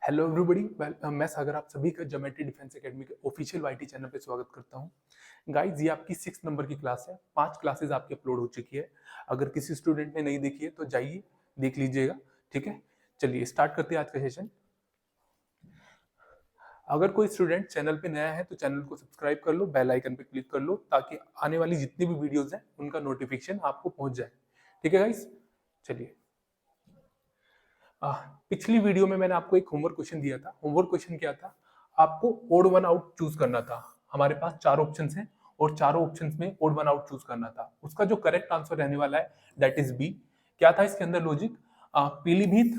Hello everybody, मैं सागर आप सभी का ज्योमेट्री डिफेंस एकेडमी के ऑफिशियल वाईटी चैनल पे स्वागत करता हूँ। गाइस, ये आपकी 6 नंबर की क्लास है। 5 क्लासेस आपकी अपलोड हो चुकी है। अगर किसी स्टूडेंट ने नहीं देखी है तो जाइए देख लीजिएगा। ठीक है, चलिए स्टार्ट करते हैं आज का सेशन। अगर कोई स्टूडेंट चैनल पे नया है तो चैनल को सब्सक्राइब कर लो, बेल आइकन पे क्लिक कर लो ताकि आने वाली जितनी भी वीडियोज हैं उनका नोटिफिकेशन आपको पहुंच जाए। ठीक है गाइस, चलिए। पिछली वीडियो में मैंने आपको एक होमवर्क क्वेश्चन दिया था। होमवर्क क्वेश्चन क्या था? आपको ओड वन आउट चूज करना था। हमारे पास 4 ऑप्शंस हैं और चारों ऑप्शंस में ओड वन आउट चूज करना था। उसका जो करेक्ट आंसर रहने वाला है दैट इज बी। क्या था इसके अंदर लॉजिक? पीलीभीत,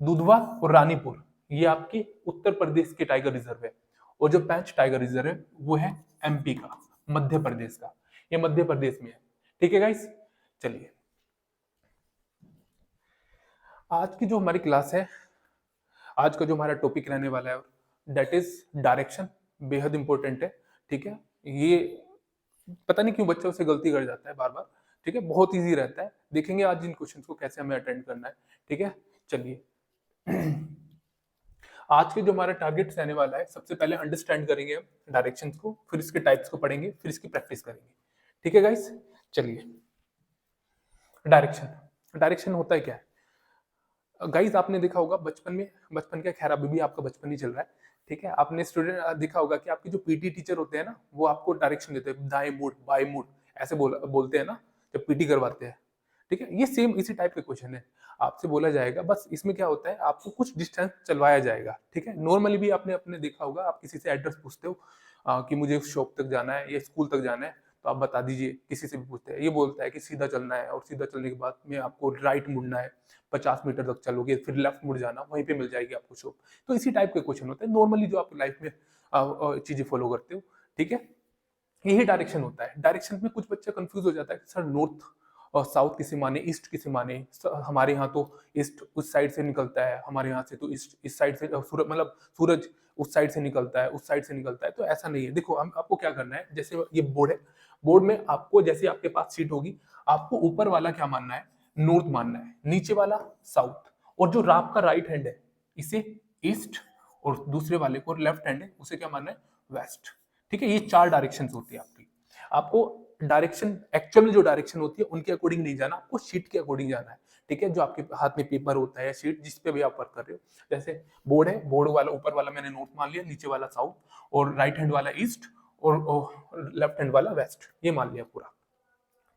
दुधवा और रानीपुर ये आपके उत्तर प्रदेश के टाइगर रिजर्व है। और जो 5 टाइगर रिजर्व है वो है एमपी का, मध्य प्रदेश का। ये मध्य प्रदेश में है। ठीक है गाइस, चलिए आज की जो हमारी क्लास है, आज का जो हमारा टॉपिक रहने वाला है दैट इज डायरेक्शन। बेहद इंपॉर्टेंट है। ठीक है, ये पता नहीं क्यों बच्चा उसे गलती कर जाता है बार बार। ठीक है, बहुत इजी रहता है। देखेंगे आज इन क्वेश्चंस को कैसे हमें अटेंड करना है। ठीक है, चलिए। आज के जो हमारा टारगेट रहने वाला है, सबसे पहले अंडरस्टैंड करेंगे हम डायरेक्शंस को, फिर इसके टाइप्स को पढ़ेंगे, फिर इसकी प्रैक्टिस करेंगे। ठीक है गाइस, चलिए। डायरेक्शन, डायरेक्शन होता है क्या है? गाइस आपने देखा होगा बचपन में, बचपन क्या खैर अभी भी आपका बचपन ही चल रहा है। ठीक है, आपने स्टूडेंट देखा होगा कि आपके जो पीटी टीचर होते हैं ना, वो आपको डायरेक्शन देते हैं, दाएं मुड़ बाएं मुड़, ऐसे बोलते हैं ना जब पीटी करवाते हैं। ठीक है, ये सेम इसी टाइप के क्वेश्चन है। आपसे बोला जाएगा, बस इसमें क्या होता है आपको कुछ डिस्टेंस चलवाया जाएगा। ठीक है, नॉर्मली भी आपने अपने देखा होगा, आप किसी से एड्रेस पूछते हो कि मुझे शॉप तक जाना है या स्कूल तक जाना है, तो आप बता दीजिए। किसी से भी पूछते हैं, ये बोलता है कि सीधा चलना है और सीधा चलने के बाद में आपको राइट मुड़ना है, 50 मीटर तक चलोगे फिर लेफ्ट मुड़ जाना, वहीं पे मिल जाएगी आपको शॉप। तो इसी टाइप के क्वेश्चन होते हैं नॉर्मली जो आप लाइफ में चीजें फॉलो करते हो। ठीक है, यही डायरेक्शन होता है। डायरेक्शन में कुछ बच्चा कंफ्यूज हो जाता है कि सर नॉर्थ और साउथ किसे माने, ईस्ट किसे माने। हमारे यहाँ तो ईस्ट उस साइड से निकलता है, हमारे यहाँ से तो ईस्ट इस साइड से, सूरज मतलब सूरज उस साइड से निकलता है, उस साइड से निकलता है। तो ऐसा नहीं है। देखो हम आपको क्या करना है, जैसे ये बोर्ड है, बोर्ड में आपको जैसे आपके पास सीट होगी, आपको ऊपर वाला क्या मानना है, नॉर्थ मानना है, नीचे वाला साउथ, और जो आपका राइट हैंड है इसे ईस्ट, और दूसरे वाले को लेफ्ट हैंड है उसे क्या मानना है, वेस्ट। ठीक है, ये 4 डायरेक्शंस होती है आपकी। आपको डायरेक्शन एक्चुअल में जो डायरेक्शन होती है उनके अकॉर्डिंग नहीं जाना, आपको शीट के अकॉर्डिंग जाना है। ठीक है, जो आपके हाथ में पेपर होता है या शीट जिस पे भी आप वर्क कर रहे हो, जैसे बोर्ड है, बोर्ड वाला ऊपर वाला मैंने नॉर्थ मान लिया, नीचे वाला साउथ, और राइट हैंड वाला ईस्ट, और लेफ्ट हैंड वाला वेस्ट, ये मान लिया पूरा।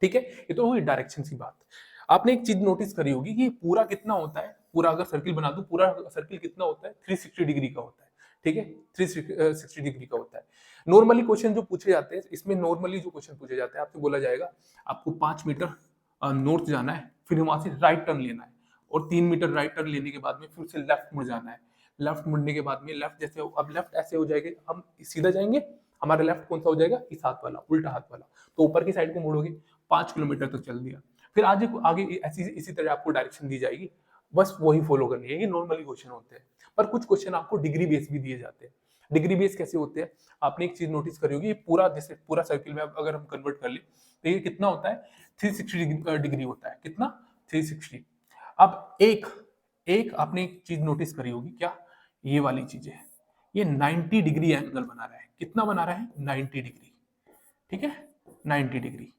ठीक है, ये तो हुई डायरेक्शन की बात। आपने एक चीज नोटिस करी होगी कि पूरा कितना होता है, पूरा अगर सर्किल बना दूं, पूरा सर्किल कितना होता है, 360 डिग्री का होता है। ठीक है, 360 डिग्री का होता है। नॉर्मली क्वेश्चन जो पूछे जाते हैं इसमें, नॉर्मली जो क्वेश्चन पूछे जाते हैं, आपसे बोला जाएगा आपको 5 मीटर नॉर्थ जाना है, फिर वहां से राइट टर्न लेना है, और 3 मीटर राइट टर्न लेने के बाद में फिर से लेफ्ट मुड़ जाना है। लेफ्ट मुड़ने के बाद में लेफ्ट जैसे, अब लेफ्ट ऐसे हो जाएगा, हम सीधा जाएंगे, हमारा लेफ्ट कौन सा हो जाएगा, इस हाथ वाला, उल्टा हाथ वाला। तो ऊपर की साइड को मुड़ोगे, 5 किलोमीटर तक चल दिया। फिर आगे आगे ऐसी इसी तरह आपको डायरेक्शन दी जाएगी, बस वही फॉलो करनी है। ये नॉर्मली क्वेश्चन होते हैं। पर कुछ क्वेश्चन आपको डिग्री बेस भी दिए जाते हैं। डिग्री बेस कैसे होते हैं? आपने एक चीज नोटिस करी होगी, ये पूरा जैसे पूरा सर्किल में अगर हम कन्वर्ट कर ले तो ये कितना होता है, 360 डिग्री होता है। कितना? 360। अब एक एक आपने एक चीज नोटिस करी होगी, क्या? ये वाली चीजें, ये 90 डिग्री एंगल बना रहा है। कितना बना रहा है? 90 डिग्री। ठीक है, 90 डिग्री।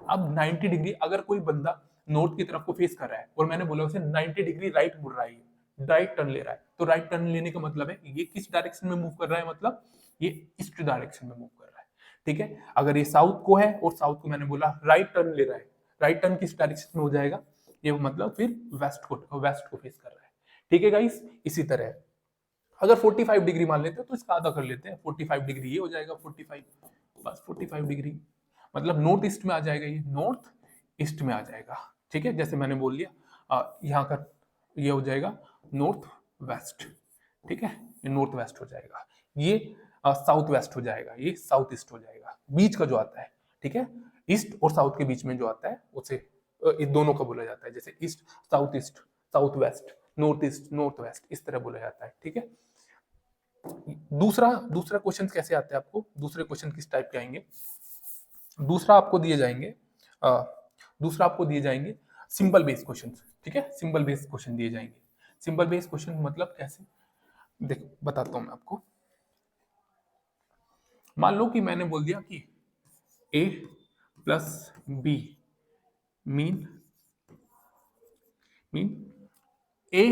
अब 90 डिग्री अगर कोई बंदा नॉर्थ की तरफ को फेस कर रहा है और मैंने बोला उसे 90 डिग्री राइट मुड़ रहा है, राइट टर्न ले रहा है, तो राइट टर्न लेने का मतलब है ये किस डायरेक्शन में मूव कर रहा है, मतलब ये ईस्ट डायरेक्शन में मूव कर रहा है। ठीक है, अगर ये साउथ को है और साउथ को मैंने बोला राइट टर्न ले रहा है, राइट टर्न किस डायरेक्शन में हो जाएगा, ये मतलब फिर वेस्ट को फेस कर रहा है। ठीक है गाइस, इसी तरह अगर 45 डिग्री मान लेते हैं तो इसका आधा कर लेते हैं, 45 डिग्री ये हो जाएगा, 45, बस 45 डिग्री मतलब नॉर्थ ईस्ट में आ जाएगा, ये नॉर्थ ईस्ट में आ जाएगा। ठीक है, जैसे मैंने बोल दिया यहाँ का ये हो जाएगा नॉर्थ वेस्ट। ठीक है, ये नॉर्थ वेस्ट हो जाएगा, ये साउथ वेस्ट हो जाएगा, ये साउथ ईस्ट हो जाएगा, बीच का जो आता है। ठीक है, ईस्ट और साउथ के बीच में जो आता है उसे इस दोनों का बोला जाता है, जैसे east, south west, north east, north west, इस तरह बोला जाता है। ठीक है, दूसरा दूसरा क्वेश्चन कैसे आते हैं आपको, दूसरे क्वेश्चन किस टाइप के आएंगे? दूसरा आपको दिए जाएंगे दूसरा आपको दिए जाएंगे सिंपल बेस क्वेश्चन। ठीक है, सिंपल बेस क्वेश्चन दिए जाएंगे। सिंपल बेस क्वेश्चन मतलब कैसे? देखो बताता हूं मैं आपको। मान लो कि मैंने बोल दिया कि a plus B mean mean a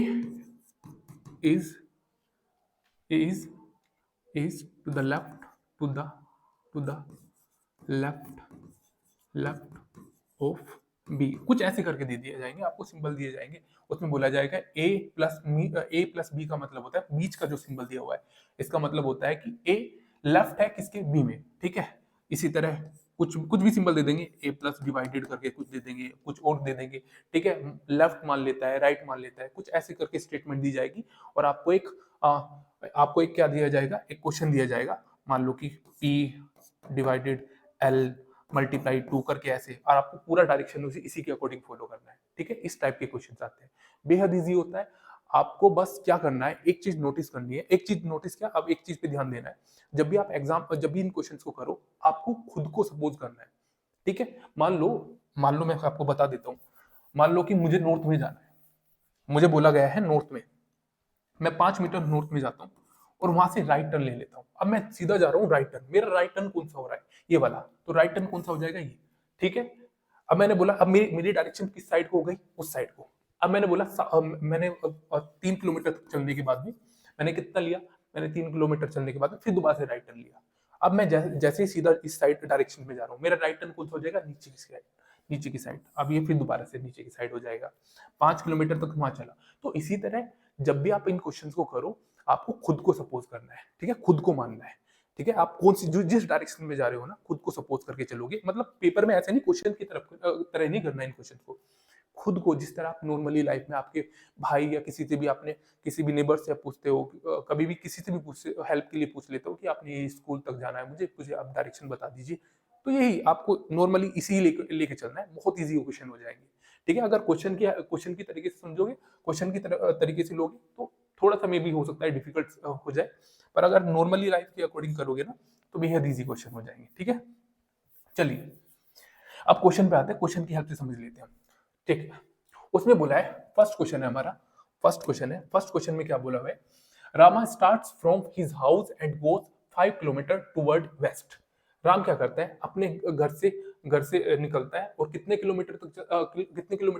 is is is to the left to the left left of B, कुछ ऐसे करके दे दिए जाएंगे आपको, सिंबल दिए जाएंगे। उसमें बोला जाएगा ए प्लस बी का मतलब होता है बीच का जो सिंबल दिया हुआ है, इसका मतलब होता है कि ए लेफ्ट है किसके, बी में, ठीक है। इसी तरह कुछ कुछ भी सिंबल दे देंगे, ए प्लस डिवाइडेड करके कुछ दे देंगे, कुछ और दे देंगे, ठीक है। लेफ्ट मान लेता है, राइट मान लेता है, कुछ ऐसे करके स्टेटमेंट दी जाएगी और आपको एक क्या दिया जाएगा, एक क्वेश्चन दिया जाएगा। मान लो कि पी डिवाइडेड एल मल्टीप्लाई 2 करके ऐसे, और आपको पूरा डायरेक्शन इसी के अकॉर्डिंग फॉलो करना है, ठीक है। इस टाइप के क्वेश्चन आते हैं, बेहद इजी होता है। आपको बस क्या करना है, एक चीज नोटिस करनी है, एक चीज नोटिस क्या, अब एक चीज पे ध्यान देना है। जब भी आप जब भी इन क्वेश्चंस को करो, आपको खुद को सपोज करना है, ठीक है। मान लो मैं आपको बता देता हूँ, मान लो कि मुझे नॉर्थ में जाना है, मुझे बोला गया है नॉर्थ में, मैं 5 मीटर नॉर्थ में जाता हूँ और वहां से राइट टर्न ले लेता हूँ। अब मैं सीधा जा रहा हूँ राइट टर्न, मेरा राइट टर्न कौन सा हो रहा है, ये वाला, तो राइट टर्न कौन सा हो जाएगा, ये, ठीक है। अब मैंने बोला, अब मेरी डायरेक्शन किस साइड को हो गई, उस साइड को। अब मैंने बोला मैंने 3 किलोमीटर तक चलने के बाद में मैंने कितना लिया, मैंने 3 किलोमीटर चलने के बाद में फिर दोबारा से राइट टर्न लिया। अब मैं जैसे ही सीधा इस साइड डायरेक्शन में जा रहा हूँ, मेरा राइट टर्न कौन सा हो जाएगा, नीचे की साइड, नीचे की साइड। अब ये फिर दोबारा से नीचे की साइड हो जाएगा, 5 किलोमीटर तक वहां चला। तो इसी तरह जब भी आप इन क्वेश्चंस को करो, आपको खुद को सपोज करना है, ठीक है, खुद को मानना है, ठीक है। आप कौन सी जिस डायरेक्शन में जा रहे हो ना, खुद को सपोज करके चलोगे। मतलब पेपर में ऐसे नहीं, क्वेश्चन की तरह नहीं करना इन क्वेश्चन को, खुद को जिस तरह आप नॉर्मली लाइफ में आपके भाई या किसी से भी, आपने किसी भी नेबर से पूछते हो, कभी भी किसी से भी हेल्प के लिए पूछ लेते हो कि आपने स्कूल तक जाना है, मुझे आप डायरेक्शन बता दीजिए। तो यही आपको नॉर्मली इसी लेके चलना है, बहुत इजी क्वेश्चन हो जाएंगे, ठीक है। अगर क्वेश्चन की तरीके से समझोगे, क्वेश्चन की तरीके से लोगे, तो थोड़ा सा मे भी हो सकता है डिफिकल्ट हो जाए, पर अगर नॉर्मली लाइफ के अकॉर्डिंग करोगे ना, तो बेहद इजी क्वेश्चन हो जाएंगे, ठीक है। चलिए अब क्वेश्चन पे आते हैं, क्वेश्चन की हेल्प से समझ लेते हैं हम, ठीक है। उसमें बोला है, फर्स्ट क्वेश्चन है हमारा, फर्स्ट क्वेश्चन में क्या बोला हुआ है, Rama starts from his house and goes 5 kilometre toward west. Ram क्या करता है, अपने घर से निकलता है और कितने किलोमीटर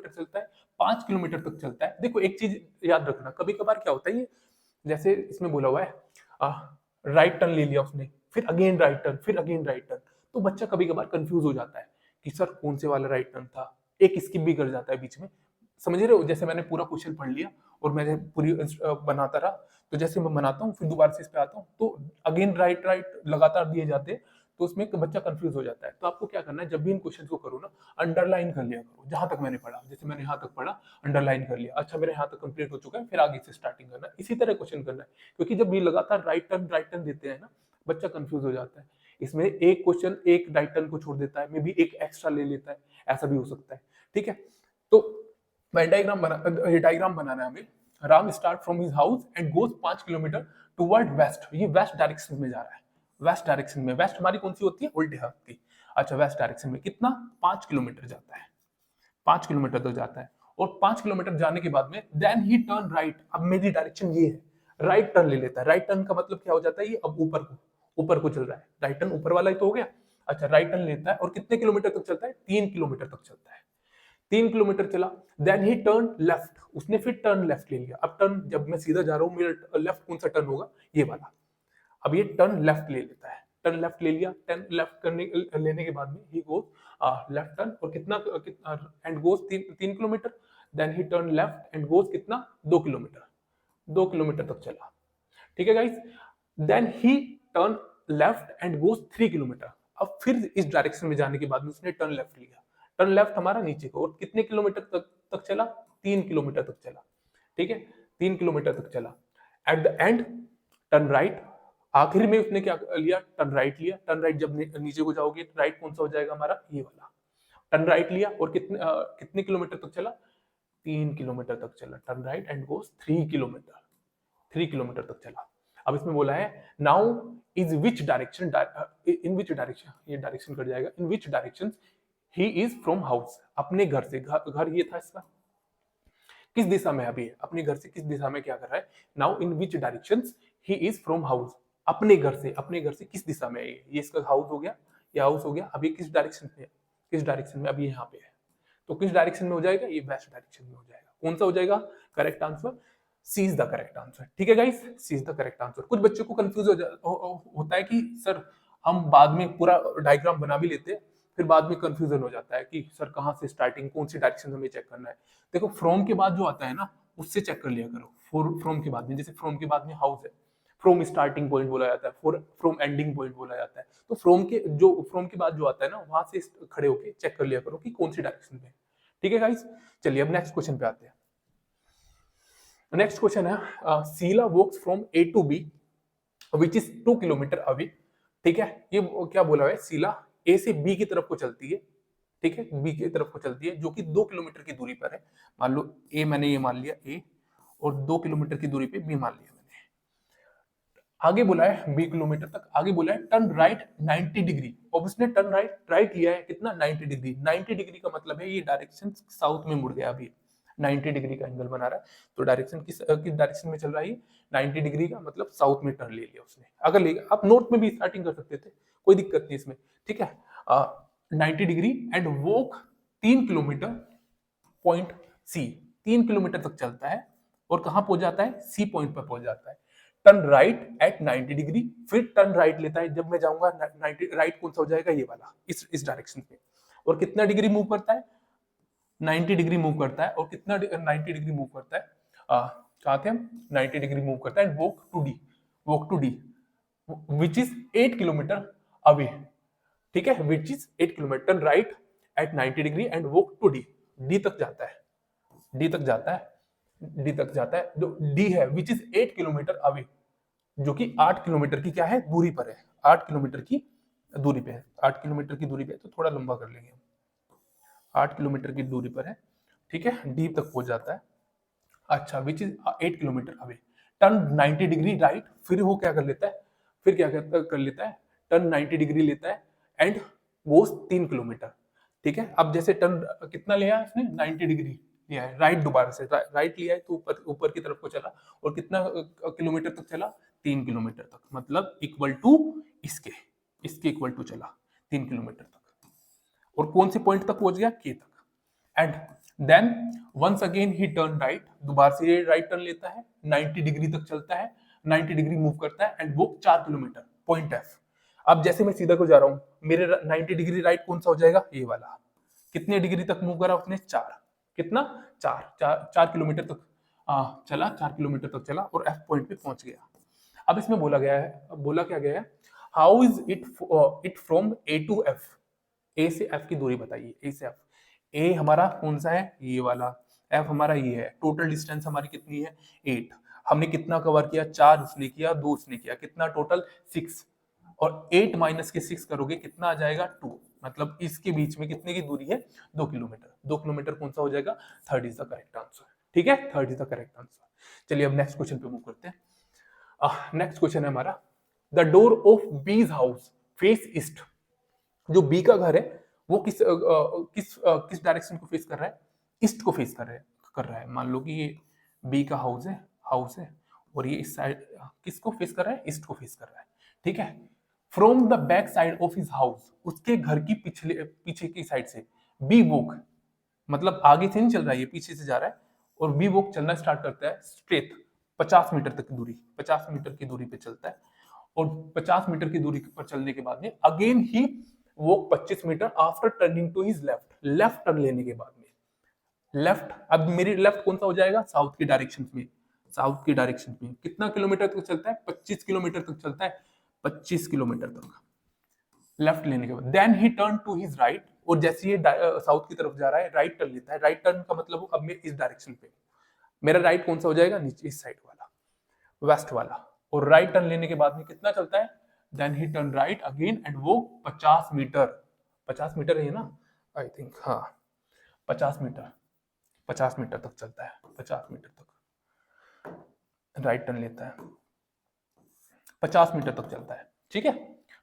चलता है, 5 किलोमीटर तक चलता है। देखो एक चीज याद रखना, कभी कभार क्या होता है, ये जैसे इसमें बोला हुआ है राइट टर्न ले लिया उसने, फिर अगेन राइट टर्न, फिर अगेन राइट टर्न, तो बच्चा कभी कभार कंफ्यूज हो जाता है कि सर कौन से वाला राइट टर्न था, एक स्किप भी कर जाता है बीच में, समझ रहे हो। जैसे मैंने पूरा क्वेश्चन पढ़ लिया और मैंने पूरी बनाता रहा, तो जैसे मैं बनाता हूँ फिर दोबारा से इस पे आता हूँ, तो अगेन राइट राइट लगातार दिए जाते हैं, तो उसमें बच्चा कंफ्यूज हो जाता है। तो आपको क्या करना है, जब भी इन क्वेश्चन को करो ना, अंडरलाइन कर लिया करो, जहां तक मैंने पढ़ा, जैसे मैंने यहाँ तक पढ़ा, अंडरलाइन कर लिया, अच्छा मेरे यहाँ तक कंप्लीट हो चुका है, फिर आगे से स्टार्टिंग करना है, इसी तरह क्वेश्चन करना है। क्योंकि जब ये लगातार राइट टर्न देते हैं ना, बच्चा कंफ्यूज हो जाता है। इसमें एक क्वेश्चन एक राइट टर्न को छोड़ देता है, मे बी एक एक्स्ट्रा ले लेता है, ऐसा भी हो सकता है, ठीक है। तो डायग्राम बनाना है हमें। Ram start from his house and goes 5 kilometre toward west, ये वेस्ट डायरेक्शन में जा रहा है, वेस्ट डायरेक्शन में। वेस्ट हमारी कौन सी होती है, उल्टे हाथ की। अच्छा वेस्ट डायरेक्शन में कितना, 5 किलोमीटर जाता है, 5 किलोमीटर तक जाता है। और 5 किलोमीटर जाने के बाद में देन ही टर्न राइट, अब मेरी डायरेक्शन ये है, राइट टर्न ले लेता है। राइट टर्न का मतलब क्या हो जाता है, ये अब ऊपर को चल रहा है, राइट टर्न ऊपर वाला ही तो हो गया। अच्छा राइट टर्न लेता है और कितने किलोमीटर तक चलता है, 3 किलोमीटर तक चलता है। 3 किलोमीटर चला, देन ही टर्न लेफ्ट, उसने फिर टर्न लेफ्ट ले लिया। अब टर्न जब मैं सीधा जा रहा हूं, मेरा लेफ्ट कौन सा टर्न होगा, ये वाला। अब ये टर्न लेफ्ट ले लेता है, टर्न लेफ्ट ले लिया, टर्न लेफ्ट लेने के बाद में ही गोज लेफ्ट टर्न, और कितना and goes 3 kilometre, then he turn left and goes कितना, 2 किलोमीटर, 2 किलोमीटर तक चला, ठीक है guys. Then he turn left and goes 3 kilometre. अब फिर इस डायरेक्शन में जाने के बाद में उसने टर्न लेफ्ट लिया, टर्न लेफ्ट हमारा नीचे को, और कितने किलोमीटर तक चला, 3 किलोमीटर तक चला, ठीक है, 3 किलोमीटर तक चला। At the end turn right, आखिर में उसने क्या लिया, टर्न राइट लिया। टर्न राइट जब नीचे को जाओगे, राइट कौन सा हो जाएगा हमारा, ये वाला। टर्न राइट लिया और कितने किलोमीटर तक चला, 3 किलोमीटर तक चला। Turn right and goes 3 kilometre, 3 kilometre तक चला। अब इसमें बोला है now is which direction, in which direction, ये डायरेक्शन कट जाएगा, in which direction he is from house, अपने घर से, घर ये था इसका, किस दिशा में अभी है, अपने घर से किस दिशा में क्या कर रहा है। Now in which directions he is from house, अपने घर से किस दिशा में है ये इसका हाउस हो गया, ये हाउस हो गया, अभी किस डायरेक्शन में है, किस डायरेक्शन में, अभी यहाँ पे है, तो किस डायरेक्शन में हो जाएगा, ये वेस्ट डायरेक्शन में हो जाएगा। कौन सा हो जाएगा correct answer, C is the correct answer. ठीक है guys, C is the correct answer. कुछ बच्चों को कंफ्यूज होता है कि सर हम बाद में पूरा डायग्राम बना भी लेते हैं, फिर बाद में कंफ्यूजन हो जाता है कि सर कहाँ से स्टार्टिंग, कौन सी डायरेक्शन हमें चेक करना है। देखो फ्रॉम के बाद जो आता है ना, उससे चेक कर लिया करो। फ्रॉम के बाद में, जैसे फ्रॉम के बाद में हाउस है, फ्रॉम स्टार्टिंग पॉइंट बोला जाता है, फ्रॉम एंडिंग पॉइंट बोला जाता है, तो फ्रॉम के बाद जो आता है ना, वहां से खड़े होके चेक कर लिया करो कि कौन सी डायरेक्शन में। ठीक है गाइस, चलिए अब नेक्स्ट क्वेश्चन पे आते हैं। नेक्स्ट क्वेश्चन है Sheela walks from A to B which is 2 kilometre away. ठीक है, ये क्या बोला है, शीला ए से बी की तरफ को चलती है, ठीक है, बी की तरफ को चलती है, जो कि 2 किलोमीटर की दूरी पर है। मान लो ए, मैंने ये मान लिया ए, और 2 किलोमीटर की दूरी पे बी मान लिया मैंने। आगे बोला है 20 किलोमीटर तक, आगे बोला है टर्न राइट 90 डिग्री। अब उसने टर्न राइट लिया है कितना, 90 डिग्री। 90 डिग्री का मतलब है ये डायरेक्शन साउथ में मुड़ गया, अभी 90 डिग्री का एंगल बना रहा है, तो डायरेक्शन किस डायरेक्शन में चल रहा है, 90 डिग्री का मतलब साउथ में टर्न ले लिया उसने। अगर ले आप नॉर्थ में भी स्टार्टिंग कर सकते थे, कोई दिक्कत नहीं इसमें। ठीक है, 90 degree and walk 3 kilometre point C, 3 kilometre तक चलता है और कहां पहुंच जाता है, सी पॉइंट पर पहुंच जाता है। टर्न राइट एट 90 डिग्री, फिर टर्न राइट लेता है, जब मैं जाऊंगा 90 राइट कौन सा हो जाएगा, ये वाला, इस डायरेक्शन पे। और कितना डिग्री मूव करता है, 90 डिग्री मूव करता है। और कितना 90 डिग्री मूव करता है, कहा थे हम, 90 डिग्री मूव करता है, walk to D which is 8 kilometre away. ठीक है, which is 8 kilometre, right at 90 degree and walk to D तक जाता है, डी तक जाता है, डी तक जाता है, जो डी है विच इज 8 किलोमीटर अवे, जो कि 8 किलोमीटर की क्या है, दूरी पर है, 8 किलोमीटर की दूरी पे है, 8 किलोमीटर की दूरी पे है, तो थोड़ा लंबा कर लेंगे हम, 8 किलोमीटर की दूरी पर है। ठीक है, डी तक पहुंच जाता है। अच्छा, विच is 8 kilometre away, turn 90 degree right, फिर वो क्या कर लेता है, फिर क्या कर लेता है, टर्न 90 डिग्री लेता है एंड गोस 3 किलोमीटर। ठीक है, अब जैसे टर्न कितना लिया है इसने, 90 डिग्री लिया है, राइट दोबारा से राइट लिया है, तो ऊपर की तरफ को चला, और कितना किलोमीटर तक चला, 3 किलोमीटर तक, मतलब इक्वल टू इसके इक्वल टू चला 3 किलोमीटर तक, और कौन से पॉइंट तक पहुंच गया, के तक। And then once again he turn right, दोबारा से ये राइट टर्न लेता है, 90 डिग्री तक चलता है, 90 डिग्री मूव करता है एंड वो 4 किलोमीटर पॉइंट एफ। अब जैसे मैं सीधा को जा रहा हूं, मेरे 90 डिग्री राइट कौन सा हो जाएगा, ये वाला। कितने डिग्री तक मूव करा उसने, 4, कितना, 4 किलोमीटर तक चला, 4 किलोमीटर तक चला और एफ पॉइंट पे पहुंच गया। अब इसमें बोला क्या गया है, how is it from A to F, A से एफ की दूरी बताइए, ए से एफ। ए हमारा कौन सा है, ये वाला, एफ हमारा ये है, टोटल डिस्टेंस हमारी कितनी है, 8। हमने कितना कवर किया, 4 उसने किया, 2 उसने किया, कितना टोटल 6, और 8 माइनस के 6 करोगे कितना आ जाएगा, 2। मतलब इसके बीच में कितने की दूरी है, 2 किलोमीटर। 2 किलोमीटर कौन सा हो जाएगा, third is the correct answer. ठीक है, third is the correct answer. चलिए अब नेक्स्ट क्वेश्चन पे मूव करते हैं। नेक्स्ट क्वेश्चन है हमारा, द डोर ऑफ बीज हाउस फेस ईस्ट। जो बी का घर है वो किस डायरेक्शन को फेस कर रहा है, ईस्ट को फेस कर रहा है। मान लो कि ये बी का हाउस है और ये इस साइड किसको फेस कर रहा है, ईस्ट को फेस कर रहा है। ठीक है, from the back side of his house, उसके घर की पीछे की साइड से बी वॉक, मतलब आगे से नहीं चल रहा है, ये पीछे से जा रहा है, और बी वॉक चलना स्टार्ट करता है स्ट्रेट 50 मीटर तक की दूरी, 50 मीटर की दूरी पे चलता है। और 50 मीटर की दूरी पर चलने के बाद में again he walk 25 metre after turning to his left turn लेने के बाद में लेफ्ट। अब मेरी लेफ्ट कौन सा हो जाएगा, साउथ की डायरेक्शन में, साउथ की डायरेक्शन में कितना किलोमीटर तक चलता है, 25 किलोमीटर तक चलता है, 25 किलोमीटर तक लेफ्ट लेने के बाद then he turn to his right. और जैसे ये साउथ की तरफ जा रहा है, राइट टर्न लेता है। राइट टर्न का मतलब अब मैं इस डायरेक्शन पे, मेरा राइट कौन सा हो जाएगा, नीचे इस साइड वाला, वेस्ट वाला। और राइट टर्न लेने के बाद में कितना चलता है, then he turn right again and वो 50 मीटर, 50 मीटर है ना, आई थिंक, हाँ 50 मीटर, 50 मीटर तक चलता है, 50 मीटर तक राइट टर्न लेता है, 50 मीटर तक चलता है। ठीक है,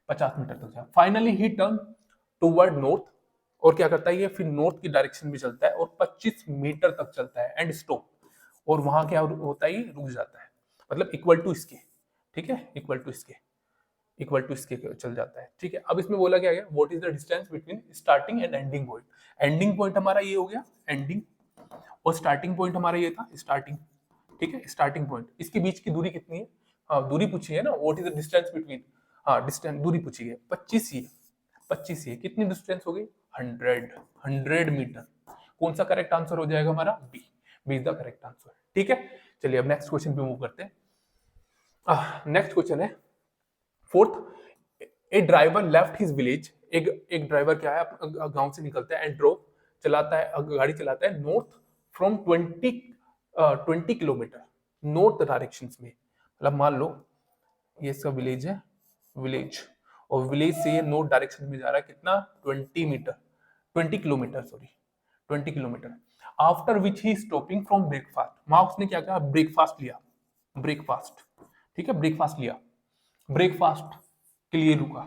50 मीटर तक। Finally he turn toward north, और क्या करता है ये, फिर नॉर्थ की डायरेक्शन में चलता है और 25 मीटर तक चलता है एंड स्टॉप। और वहां क्या होता है, रुक जाता है, मतलब इक्वल टू इसके, ठीक है, इक्वल टू इसके चल जाता है, ठीक है। अब इसमें बोला क्या गया, what is the distance between starting and ending point. Ending point हमारा ये हो गया एंडिंग, और स्टार्टिंग पॉइंट हमारा ये था स्टार्टिंग, ठीक है, स्टार्टिंग पॉइंट। इसके बीच की दूरी कितनी है, हाँ दूरी पूछी है ना, what is the distance between, हाँ डिस्टेंस दूरी पूछी है 25 ही है, 25 ही है। कितनी डिस्टेंस हो गई, 100 मीटर। कौन सा करेक्ट आंसर हो जाएगा हमारा, B, B is the correct answer, ठीक है। चलिए अब नेक्स्ट क्वेश्चन पे मूव करते हैं। नेक्स्ट क्वेश्चन है फोर्थ, ए ड्राइवर लेफ्ट हिज विलेज, एक ड्राइवर क्या है गांव से निकलता है एंड ड्रोव, चलाता है गाड़ी चलाता है north from 20 kilometre north direction में। मतलब मान लो ये इसका विलेज है, विलेज, और विलेज से ये नॉर्थ डायरेक्शन में जा रहा है, कितना 20 kilometre, sorry 20 kilometre. After which he stopping from breakfast, वहां उसने क्या किया, ब्रेकफास्ट लिया, ब्रेकफास्ट, ठीक है, ब्रेकफास्ट लिया, ब्रेकफास्ट के लिए रुका।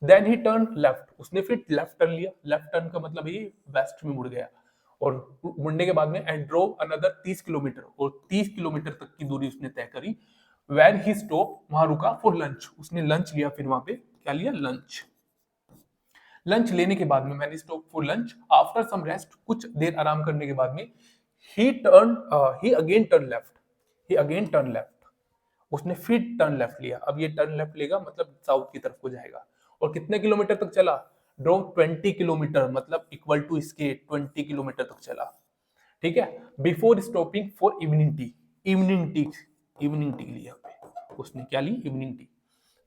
देन ही टर्न लेफ्ट, उसने फिर लेफ्ट टर्न लिया, लेफ्ट टर्न का मतलब ये वेस्ट में मुड़ गया, और मुड़ने के बाद में एंड ड्रोव अनदर 30 किलोमीटर, और 30 किलोमीटर तक की दूरी उसने तय करी। व्हेन ही स्टॉप, वहां रुका फॉर लंच, उसने लंच लिया, फिर वहां पे क्या लिया, लंच। लंच लेने के बाद में मैंने stop for lunch, after some rest, कुछ देर आराम करने के बाद में he again turn left, he again turn left, उसने फिर टर्न लेफ्ट लिया। अब ये टर्न लेफ्ट लेगा मतलब साउथ की तरफ को जाएगा, और कितने किलोमीटर तक चला, ड्रो 20 किलोमीटर, मतलब इक्वल टू इसके 20 किलोमीटर तक चला, ठीक है। Before stopping for evening tea, evening tea, evening tea लिया उसने, क्या ली, इवनिंग टी,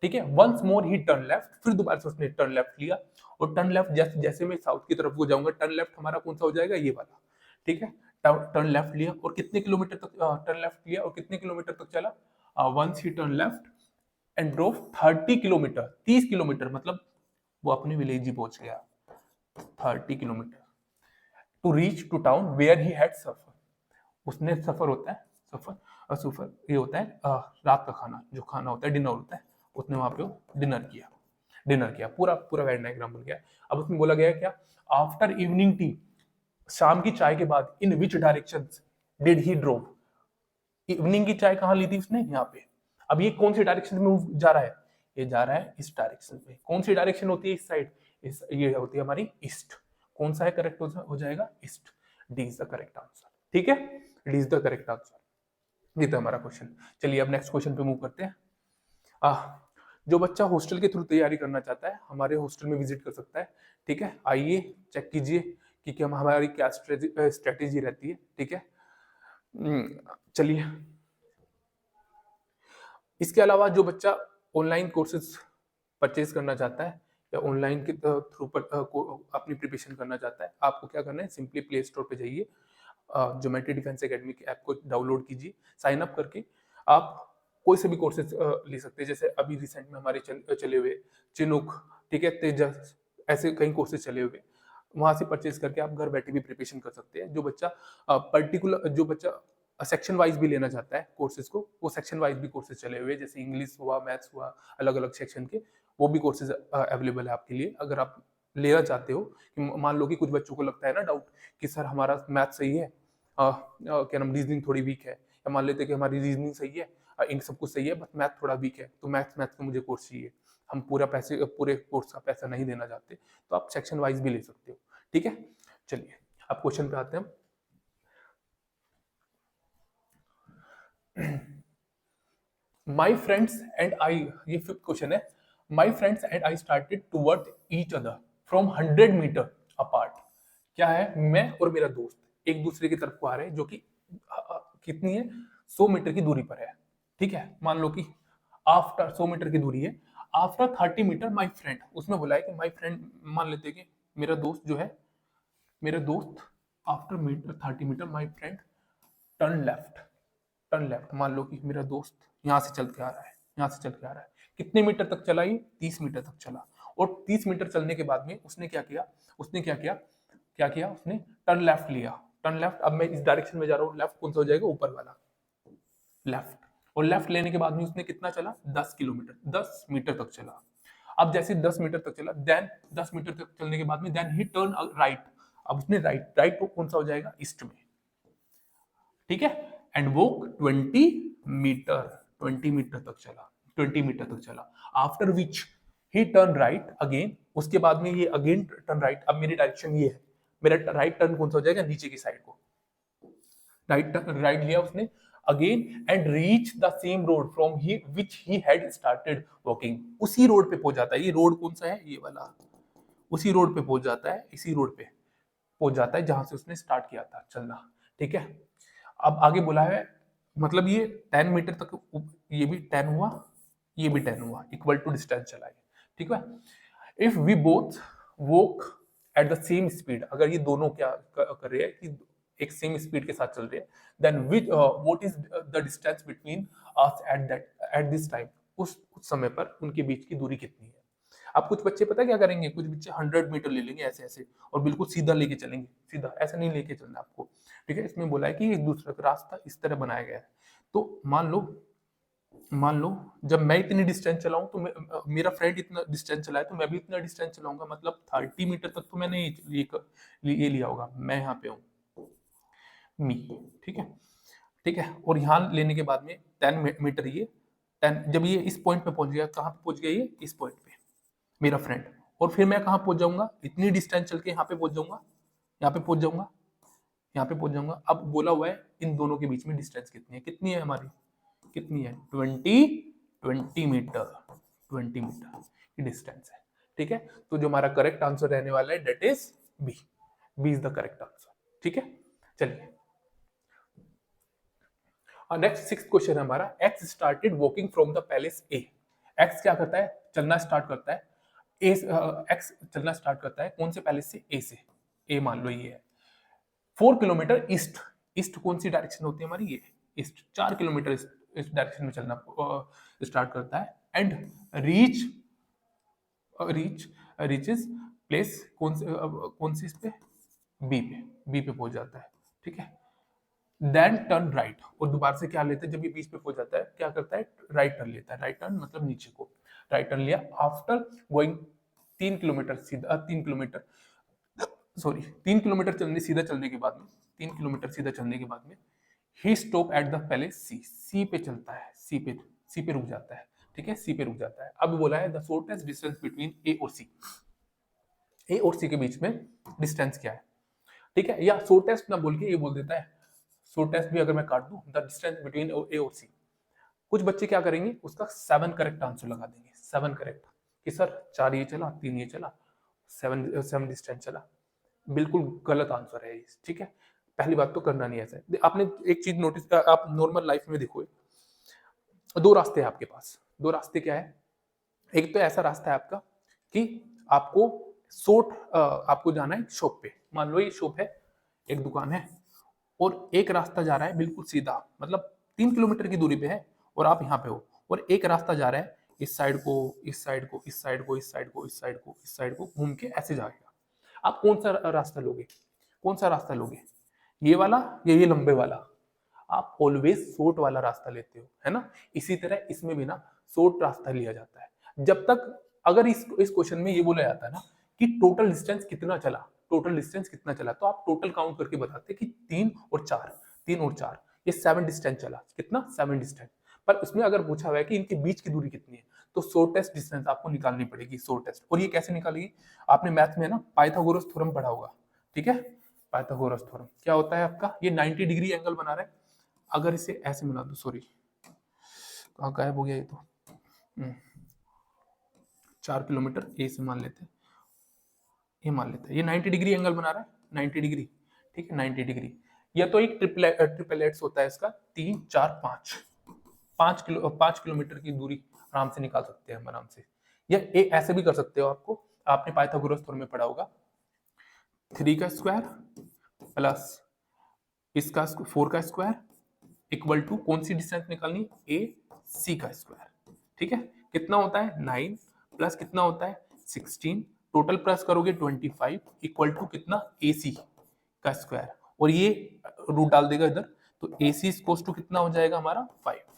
ठीक है। Once more he turn left, फिर दोबारा से उसने टर्न लेफ्ट लिया, और टर्न लेफ्ट जैसे जैसे मैं साउथ की तरफ को जाऊंगा, टर्न लेफ्ट हमारा कौन सा हो जाएगा, ये वाला, ठीक है। टर्न लेफ्ट लिया, और कितने किलोमीटर तक टर्न लेफ्ट लिया, और कितने किलोमीटर तक चला, once he turn left and drove 30 kilometre, 30 kilometre, मतलब वो अपने विलेज ही पहुंच गया, 30 kilometre, to reach to town where he had supper, उसने सफर होता है, सफर और सफर ये होता है रात का खाना, जो खाना होता है डिनर होता है, उसने वहां पे डिनर किया, डिनर किया, पूरा पूरा वेड डायग्राम बन गया। अब उसमें बोला गया क्या, आफ्टर इवनिंग टी, शाम की चाय के बाद, in which direction did he drove, evening की चाय कहाँ ली थी उसने, यहाँ पे। अब ये कौन सी डायरेक्शन में जा रहा है, ये जा रहा है इस डायरेक्शन में। कौन सी डायरेक्शन होती है इस साइड, ये होती है हमारी ईस्ट। कौन सा है करेक्ट हो जाएगा, east, D is the correct answer, ठीक है, D is the correct answer. ये था हमारा क्वेश्चन। चलिए अब नेक्स्ट क्वेश्चन पे मूव करते हैं। जो बच्चा हॉस्टल के थ्रू तैयारी करना चाहता है, हमारे हॉस्टल में विजिट कर सकता है, ठीक है। आइए चेक कीजिए कि हमारी क्या स्ट्रेटेजी रहती है, ठीक है। चलिए, इसके अलावा जो बच्चा ऑनलाइन कोर्सेज परचेज करना चाहता है, या ऑनलाइन के थ्रू पर अपनी प्रिपरेशन करना चाहता है, आपको क्या करना है, सिंपली प्ले स्टोर पे जाइए, ज्योमेट्री डिफेंस एकेडमी के ऐप को डाउनलोड कीजिए, साइन अप करके आप कोई से भी कोर्सेज ले सकते हैं। जैसे अभी रिसेंट में हमारे चले हुए चिनुक, ठीक है, तेजस, ऐसे कई कोर्सेज चले हुए, वहां से परचेज करके आप घर बैठे भी प्रिपरेशन कर सकते हैं। जो बच्चा पर्टिकुलर, जो बच्चा सेक्शन वाइज भी लेना चाहता है कोर्सेज को, वो सेक्शन वाइज भी कोर्सेज चले हुए, जैसे इंग्लिश हुआ, मैथ्स हुआ, अलग अलग सेक्शन के, वो भी कोर्सेज अवेलेबल है आपके लिए। अगर आप लेना चाहते हो, कि मान लो कि कुछ बच्चों को लगता है ना डाउट कि सर हमारा मैथ सही है, क्या नाम, रीजनिंग थोड़ी वीक है, या मान लेते हैं कि हमारी रीजनिंग सही है, इन सब कुछ सही है, बट मैथ थोड़ा वीक है, तो मैथ का मुझे कोर्स चाहिए, हम पूरे कोर्स का पैसा नहीं देना चाहते, तो आप सेक्शन वाइज भी ले सकते हो, ठीक है। चलिए अब क्वेश्चन पे आते हैं हम। माई फ्रेंड्स एंड आई, ये फिफ्थ क्वेश्चन है। My friends and I started to work each other from 100 metre apart. क्या है, मैं और मेरा दोस्त एक दूसरे की तरफ को आ रहे हैं, जो कि कितनी है, 100 मीटर की दूरी पर है, ठीक है। मान लो कि आफ्टर 100 मीटर की दूरी है, आफ्टर 30 मीटर माई फ्रेंड, उसमें बोला है कि माई फ्रेंड, मान लेते हैं कि मेरा दोस्त जो है, मेरे दोस्त after 30 metre my friend turn left, turn left, मान लो कि मेरा दोस्त यहाँ से चल के आ रहा है, यहाँ से चल के आ रहा है, कितने मीटर तक चला, ये 30 मीटर तक चला, और 30 मीटर चलने के बाद में उसने क्या किया, उसने क्या किया, उसने टर्न लेफ्ट लिया, टर्न लेफ्ट। अब मैं इस डायरेक्शन में जा रहा हूँ, लेफ्ट कौन सा हो जाएगा, ऊपर वाला, लेफ्ट, और लेफ्ट लेने के बाद में उसने कितना चला, 10 किलोमीटर, 10 मीटर तक चला। अब जैसे 10 मीटर तक चला, देन 10 मीटर तक चलने के बाद में देन ही टर्न राइट, अब उसने राइट, राइट कौन सा हो जाएगा, ईस्ट में, ठीक है। एंड वॉक 20 मीटर, 20 मीटर तक चला, 20 मीटर तक चला। After which he turn right again, उसके बाद में ये अगेन टर्न राइट। अब मेरी डायरेक्शन ये है, मेरा राइट टर्न कौन सा हो जाएगा, नीचे की साइड को राइट लिया उसने again, and reach the same road from he which he had started walking. उसी रोड पे पहुंच जाता है। ये रोड कौन सा है, ये वाला, उसी रोड पे पहुंच जाता है, इसी रोड पे पहुंच जाता है जहां से उसने स्टार्ट किया था चलना। ठीक है, अब आगे बोला है, मतलब ये 10 मीटर तक, ये भी 10 हुआ, ये भी 10 हुआ, इक्वल टू डिस्टेंस चला है। ठीक है, if we both walk at the same speed, अगर ये दोनों क्या कर रहे हैं कि एक सेम स्पीड के साथ चल रहे हैं, then which what is the distance between us at this time, उस समय पर उनके बीच की दूरी कितनी है। अब कुछ बच्चे पता क्या करेंगे, कुछ बच्चे 100 मीटर ले लेंगे ऐसे ऐसे और बिल्कुल सीधा लेके चलेंगे, सीधा ऐसा नहीं लेके चलना आपको। ठीक है, इसमें बोला है कि एक दूसरे का रास्ता इस तरह बनाया गया है। तो मान लो जब मैं इतनी डिस्टेंस चलाऊं तो मेरा फ्रेंड इतना डिस्टेंस चलाए तो मैं भी इतना डिस्टेंस चलाऊंगा, मतलब 30 मीटर तक तो मैंने ये लिया होगा, मैं यहाँ पे हूँ मी। ठीक है, ठीक है, और यहाँ लेने के बाद में 10 मीटर, ये 10, जब ये इस पॉइंट पे पहुंच गया, कहाँ पे पहुंच गया, ये इस पॉइंट पे मेरा फ्रेंड, और फिर मैं कहाँ पहुंच जाऊंगा, इतनी डिस्टेंस चल के यहाँ पे पहुंच जाऊंगा, यहाँ पे पहुंच जाऊंगा, यहाँ पे पहुंच जाऊंगा। अब बोला हुआ है इन दोनों के बीच में डिस्टेंस कितनी है हमारी, कितनी है, 20 मीटर, 20 मीटर की डिस्टेंस है। ठीक है, तो जो हमारा करेक्ट आंसर रहने वाला है that is B, B is the correct answer. ठीक है, चलिए नेक्स्ट 6th क्वेश्चन है हमारा, X started walking from the place A. X क्या करता है, चलना स्टार्ट करता है, एक्स चलना स्टार्ट करता है कौन से पैलेस से, ए से, ए मान लो ये है 4 किलोमीटर ईस्ट, ईस्ट कौन सी डायरेक्शन होती है हमारी, ये ईस्ट, 4 किलोमीटर इस डायरेक्शन में चलना स्टार्ट करता है, एंड रीच रीचेस प्लेस कौन सी इस पे, बी पे पहुंच जाता है। ठीक है, देन टर्न राइट, और दोबारा से क्या लेते हैं, जब ये बीच पे पहुंच जाता है क्या करता है, राइट टर्न लेता है, राइट टर्न मतलब नीचे को राइट टर्न लिया। आफ्टर गोइंग 3 किलोमीटर, सीधा 3 किलोमीटर, सॉरी 3 किलोमीटर चलने, सीधा चलने के बाद में, 3 किलोमीटर सीधा चलने के बाद में ही स्टॉप एट द पैलेस सी, सी पे चलता है, सी पे रुक जाता है। ठीक है, सी पे रुक जाता है। अब बोला है द शॉर्टेस्ट डिस्टेंस बिटवीन ए और सी, ए और सी के बीच में डिस्टेंस क्या है। ठीक है, या शॉर्टेस्ट ना बोल के ये बोल देता है, शॉर्टेस्ट भी अगर मैं काट दूं, द डिस्टेंस बिटवीन ए और सी। कुछ बच्चे क्या करेंगे, उसका 7 करेक्ट आंसर लगा देंगे, 7 करेक्ट, कि सर 4 ये चला, 3 ये चला, 7 डिस्टेंस चला। बिल्कुल गलत आंसर है। ठीक है, पहली बात तो करना नहीं ऐसा है। आपने एक चीज नोटिस, आप नॉर्मल लाइफ में देखो, दो रास्ते हैं आपके पास, दो रास्ते क्या है, एक तो ऐसा रास्ता है आपका कि आपको आपको जाना है शॉप पे, मान लो ये शॉप है, एक दुकान है, और एक रास्ता जा रहा है बिल्कुल सीधा, मतलब 3 किलोमीटर की दूरी पे है और आप यहाँ पे हो, और एक रास्ता जा रहा है इस साइड को, इस साइड को, इस साइड को, इस साइड को, इस साइड को, इस साइड को घूम के ऐसे जाएगा। आप कौन सा रास्ता लोगे, कौन सा रास्ता लोगे, ये वाला या ये लंबे वाला। आप ऑलवेज शॉर्ट वाला रास्ता लेते हो, है ना। इसी तरह इसमें भी ना शॉर्ट रास्ता लिया जाता है। जब तक अगर इस क्वेश्चन में ये बोला जाता है ना कि टोटल डिस्टेंस कितना चला, टोटल डिस्टेंस कितना चला, तो आप टोटल काउंट करके बताते कि 3 और 4, 3 और 4, ये 7 डिस्टेंस चला, कितना, 7 डिस्टेंस। पर उसमें अगर पूछा हुआ है कि इनके बीच की दूरी कितनी है, तो शॉर्टेस्ट डिस्टेंस आपको निकालनी पड़ेगी, शॉर्टेस्ट। और ये कैसे निकालेगी, आपने मैथ में ना पाइथागोरस थ्योरम पढ़ा होगा। ठीक है, पाइथागोरस थ्योरम क्या होता है आपका, ये 90 डिग्री एंगल बना रहा है, अगर इसे ऐसे मिला दो, सॉरी कहाँ गायब हो गया ये तो, 4 किलोमीटर ए से मान लेते हैं, ये मान लेते हैं, ये 90 डिग्री एंगल बना रहा है, 90 डिग्री। ठीक है, 90 डिग्री। या तो एक ट्रिपलेट्स होता है इसका, 3, 4, 5, 5 किलोमीटर की दूरी आराम से निकाल सकते हैं हम आराम से। या ऐसे भी कर सकते हो, आपने पाइथागोरस थ्योरम में पढ़ा होगा, 3 का स्क्वायर प्लस इसका 4 का स्क्वायर इक्वल टू कौन सी डिस्टेंस निकालनी, ए सी का स्क्वायर। ठीक है, कितना होता है 9 प्लस कितना होता है 16, टोटल प्लस करोगे 25 इक्वल टू कितना, ए सी का स्क्वायर, और ये रूट डाल देगा इधर, तो ए सी इक्वल टू कितना हो जाएगा हमारा 5।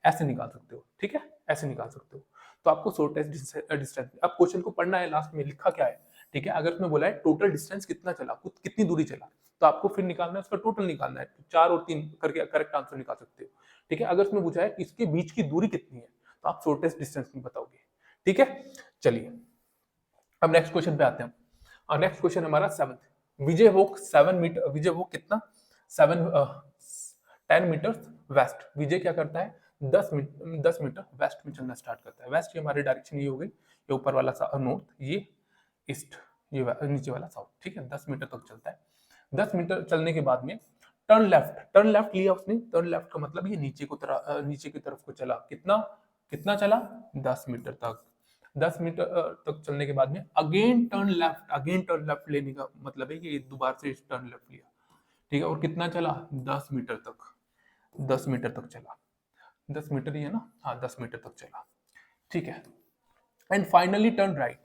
ऐसे निकाल सकते हो। ठीक है, ऐसे निकाल सकते हो। तो आपको शॉर्टेस्ट डिस्टेंस, अब क्वेश्चन को पढ़ना है, लास्ट में लिखा क्या है। ठीक है। अगर उसमें बोला है टोटल डिस्टेंस कितना चला, कितनी दूरी चला, तो आपको फिर निकालना है उसका टोटल निकालना है, 4 और 3 करके करेक्ट आंसर निकाल सकते हो। ठीक है। अगर उसमें पूछा है कि इसके बीच की दूरी कितनी है, तो आप शॉर्टेस्ट डिस्टेंस में बताओगे। ठीक है। चलिए अब नेक्स्ट क्वेश्चन पे आते हैं। और नेक्स्ट क्वेश्चन हमारा 7th, विजय वॉक 7 मीटर, विजय वॉक कितना 10 मीटर वेस्ट। विजय क्या करता है 10 मीटर वेस्ट में चलना स्टार्ट करता है। वेस्ट ये हमारी डायरेक्शन ये हो गई, ये ऊपर वाला नॉर्थ, ये ईस्ट, ये नीचे वाला साउथ। ठीक है। 10 मीटर तक चलता है। 10 मीटर चलने के बाद में टर्न लेफ्ट, टर्न लेफ्ट लिया उसने। टर्न लेफ्ट का मतलब ये नीचे को नीचे की तरफ को चला। कितना कितना चला 10 मीटर तक। 10 मीटर तक चलने के बाद में again turn left, again turn left लेने का मतलब है कि दोबारा से टर्न लेफ्ट लिया। ठीक है। और कितना चला 10 मीटर तक, 10 मीटर तक चला। 10 मीटर ही है ना, हाँ 10 मीटर तक चला। ठीक है। And finally turn right,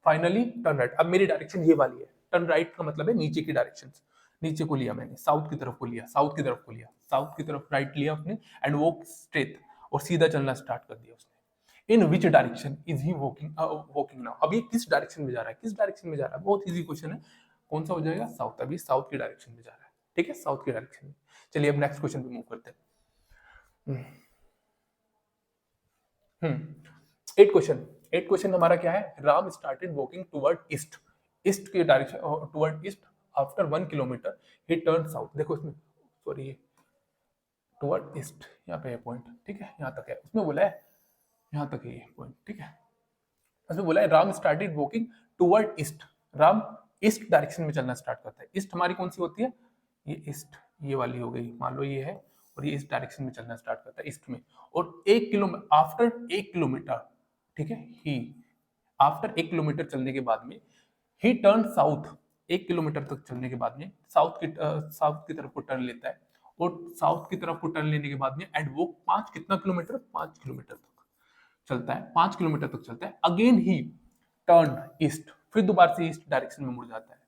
finally turn right. अब मेरी डायरेक्शन ये वाली है, टर्न राइट का मतलब है नीचे की डायरेक्शन, नीचे को लिया मैंने, साउथ की तरफ को लिया, साउथ की तरफ को लिया, साउथ की तरफ राइट लिया उसने एंड वॉक स्ट्रेट, और सीधा चलना स्टार्ट कर दिया उसने। In which direction is he walking walking now. अब ये किस डायरेक्शन में जा रहा है, किस डायरेक्शन में जा रहा है, बहुत इजी क्वेश्चन है। कौन सा हो जाएगा साउथ, अभी साउथ की डायरेक्शन में जा रहा है। ठीक है, साउथ की डायरेक्शन में। चलिए अब नेक्स्ट क्वेश्चन पे मूव करते हैं। 8 क्वेश्चन, 8 क्वेश्चन हमारा क्या है, Ram started walking toward east, east की direction toward east, after 1 kilometre he turn south. देखो इसमें सॉरी टुवर्ड ईस्ट, यहाँ पे है पॉइंट। ठीक है, यहाँ तक है, उसमें बोला है यहाँ तक है ये पॉइंट। ठीक है, उसमें बोला है Ram started walking toward east, Ram east direction में चलना स्टार्ट करता है। ईस्ट हमारी कौन सी होती है, ये ईस्ट, ये वाली हो गई, मान लो ये है, और ये इस डायरेक्शन में चलना स्टार्ट करता है ईस्ट में। और 1 किलोमीटर, आफ्टर 1 किलोमीटर, ठीक है, ही आफ्टर 1 किलोमीटर चलने के बाद में ही टर्न साउथ, 1 किलोमीटर तक चलने के बाद में साउथ की तरफ को टर्न लेता है। और साउथ की तरफ को टर्न लेने के बाद में एंड वो 5 कितना किलोमीटर, 5 किलोमीटर तक चलता है, 5 किलोमीटर तक चलता है। अगेन ही टर्न ईस्ट, फिर दोबारा से ईस्ट डायरेक्शन में मुड़ जाता है।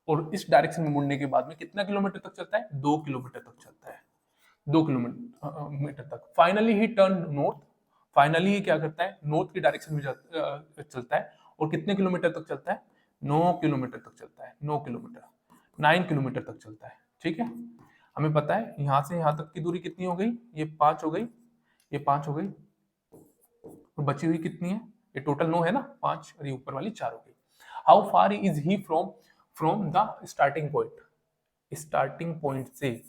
और इस डायरेक्शन में मुड़ने के बाद में कितना किलोमीटर तक चलता है, 2 किलोमीटर तक चलता है, 2 किलोमीटर तक। Finally he turn north, finally he क्या करता है, नॉर्थ की डायरेक्शन में चलता है। और कितने किलोमीटर तक चलता है, 9 किलोमीटर तक चलता है, 9 किलोमीटर, 9 किलोमीटर तक चलता है। ठीक है, हमें पता है यहां से यहां तक की दूरी कितनी हो गई, ये 5 हो गई, ये 5 हो गई, और बची हुई कितनी है, ये टोटल 9 है ना, 5, और ये ऊपर वाली 4 हो गई। How far is he from the starting point, starting point से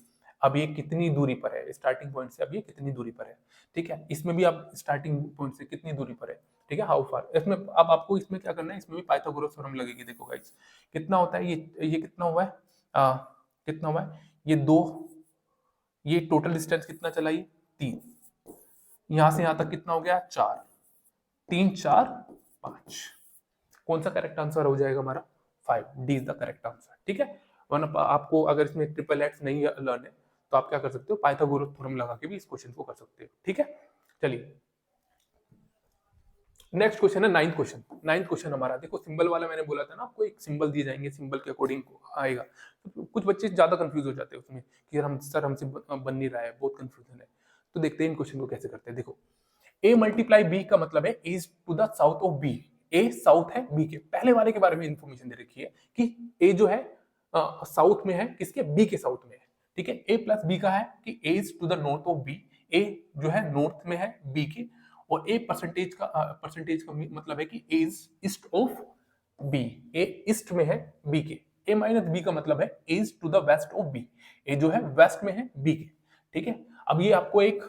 अब ये कितनी दूरी पर है, स्टार्टिंग पॉइंट से अब ये कितनी दूरी पर है। ठीक है, इसमें भी आप स्टार्टिंग पॉइंट से कितनी दूरी पर है। ठीक है, हाउ फार, इसमें अब आपको इसमें क्या करना है, इसमें भी पाइथागोरस थ्योरम लगेगी। देखो गाइस कितना होता है, ये कितना हुआ है, कितना हुआ है, ये 2, ये टोटल डिस्टेंस कितना चला, ये 3, यहां से यहां तक कितना हो गया 4, 3 4 5, कौन सा करेक्ट आंसर हो जाएगा हमारा 5, D is the correct answer. ठीक है, वरना आपको अगर इसमें ट्रिपल एक्स नहीं लर्न है तो आप क्या कर सकते हो, पाइथागोरस थ्योरम लगा के भी इस क्वेश्चन को कर सकते हो। ठीक है, चलिए नेक्स्ट क्वेश्चन है 9th क्वेश्चन। 9th क्वेश्चन हमारा देखो, सिंबल वाला मैंने बोला था ना आपको, एक सिंबल दिए जाएंगे, सिंबल के अकॉर्डिंग आएगा। तो कुछ बच्चे ज्यादा कंफ्यूज हो जाते हैं उसमें कि यार हम सर हमसे बन नहीं रहा है, बहुत कंफ्यूजन है। तो देखते हैं इन क्वेश्चन को कैसे करते हैं। देखो a मल्टीप्लाई b का मतलब है is to the south of b, a south है b के, पहले वाले के बारे में इंफॉर्मेशन दे रखी है कि a जो है साउथ में है, किसके, b के साउथ में है। ठीक है, a प्लस b का है कि a is to the north of b, a जो है नॉर्थ में है b के, और a परसेंटेज का मतलब है कि a is east of b, a east में है b के। a माइनस b का मतलब है a is to the west of b, a जो है वेस्ट में है b के। ठीक है, अब ये आपको एक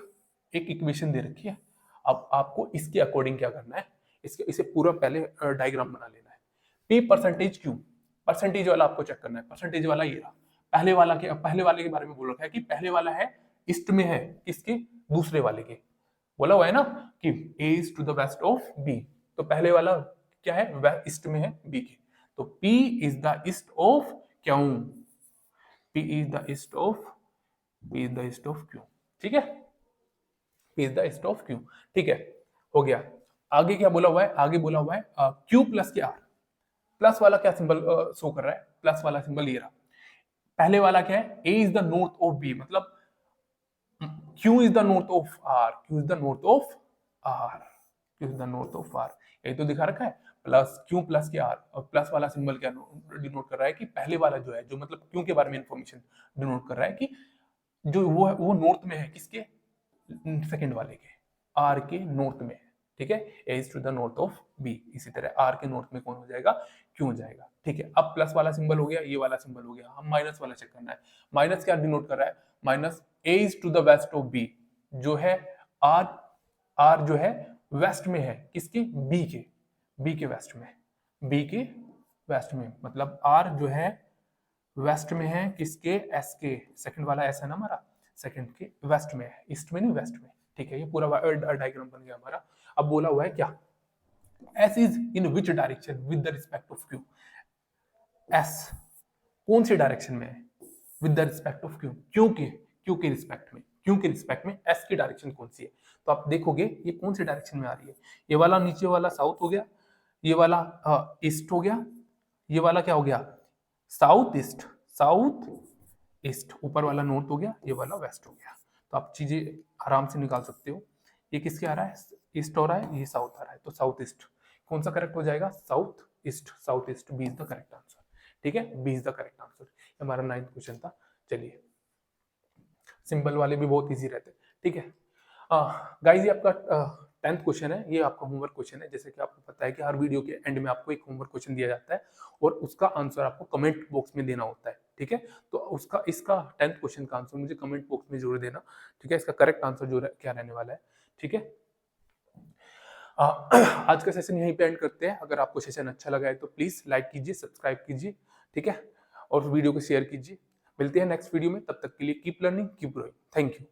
इक्वेशन दे रखी है, अब आपको इसके अकॉर्डिंग क्या करना है, इसे पूरा पहले डायग्राम बना लेना है। p परसेंटेज q, परसेंटेज वाला आपको चेक करना है, परसेंटेज वाला ये रहा। पहले वाले के बारे में बोल रखा है कि पहले वाला है ईस्ट में है, किसके, दूसरे वाले के, बोला हुआ है ना कि a is to the west of b, तो पहले वाला क्या है, ईस्ट में है b के, तो p is the east of क्यों, p is the east of q। ठीक है, p is the east of q। ठीक है, हो गया। आगे क्या बोला हुआ है, आगे बोला हुआ है q प्लस के r, प्लस वाला क्या सिंबल शो कर रहा है, प्लस वाला सिंबल ये रहा। पहले वाला क्या है, a is the north of b, मतलब Q is the north of R, Q is the north of R, Q is the north of R, यही तो दिखा रखा है। प्लस क्यू प्लस के आर, और प्लस वाला सिंबल क्या डिनोट कर रहा है कि पहले वाला जो है, जो मतलब क्यू के बारे में इंफॉर्मेशन डिनोट कर रहा है कि जो वो है वो नॉर्थ में है, किसके, सेकंड वाले के, आर के नॉर्थ में है, ठीक है, A is to the north of B. इसी तरह आर के नॉर्थ में कौन हो जाएगा, क्यू हो जाएगा, ठीक है। अब प्लस वाला सिंबल हो गया, ये वाला सिंबल हो गया, हम माइनस वाला चेक करना है। माइनस क्या डिनोट कर रहा है, minus A is to the west of B, जो है आर, आर जो है वेस्ट में है, किसके, बी के, बी के वेस्ट में, बी के वेस्ट में, मतलब आर जो है वेस्ट में है, किसके, एस के, सेकंड वाला एस है ना हमारा, सेकंड के वेस्ट में है, ईस्ट में नहीं वेस्ट में, ठीक है। ये पूरा डायग्राम बन गया हमारा। अब बोला हुआ है क्या, S is in which direction with the respect of Q, S कौन सी डायरेक्शन में है with the respect of Q, Q के रिस्पेक्ट में, क्यू के रिस्पेक्ट में एस की डायरेक्शन कौन सी है। तो आप देखोगे ये कौन सी डायरेक्शन में आ रही है, ये वाला नीचे वाला साउथ हो गया, ये वाला ईस्ट हो गया, ये वाला क्या हो गया, साउथ ईस्ट, साउथ ईस्ट, ऊपर वाला नॉर्थ हो गया, ये वाला वेस्ट हो गया। तो आप चीजें आराम से निकाल सकते हो। ये किसके आ रहा है, ईस्ट हो रहा है, ये साउथ आ रहा है, तो साउथ ईस्ट कौन सा करेक्ट हो जाएगा, south east, south east B is the correct answer, ठीक है, B is the correct answer. हमारा 9th क्वेश्चन था। चलिए, सिंबल वाले भी बहुत इजी रहते, ठीक है। गाइस ये आपका 10th क्वेश्चन है, ये आपका होमवर्क क्वेश्चन है। जैसे कि आपको पता है कि हर वीडियो के एंड में आपको एक होमवर्क क्वेश्चन दिया जाता है और उसका आंसर आपको कमेंट बॉक्स में देना होता है, ठीक है। तो उसका, इसका 10th क्वेश्चन का आंसर मुझे कमेंट बॉक्स में जरूर देना, ठीक है। इसका करेक्ट आंसर जो क्या रहने वाला है, ठीक है। आज का सेशन यहीं पे एंड करते हैं। अगर आपको सेशन अच्छा लगा है तो प्लीज लाइक कीजिए, सब्सक्राइब कीजिए, ठीक है, और वीडियो को शेयर कीजिए। मिलते हैं नेक्स्ट वीडियो में, तब तक के लिए keep learning, keep growing. Thank you.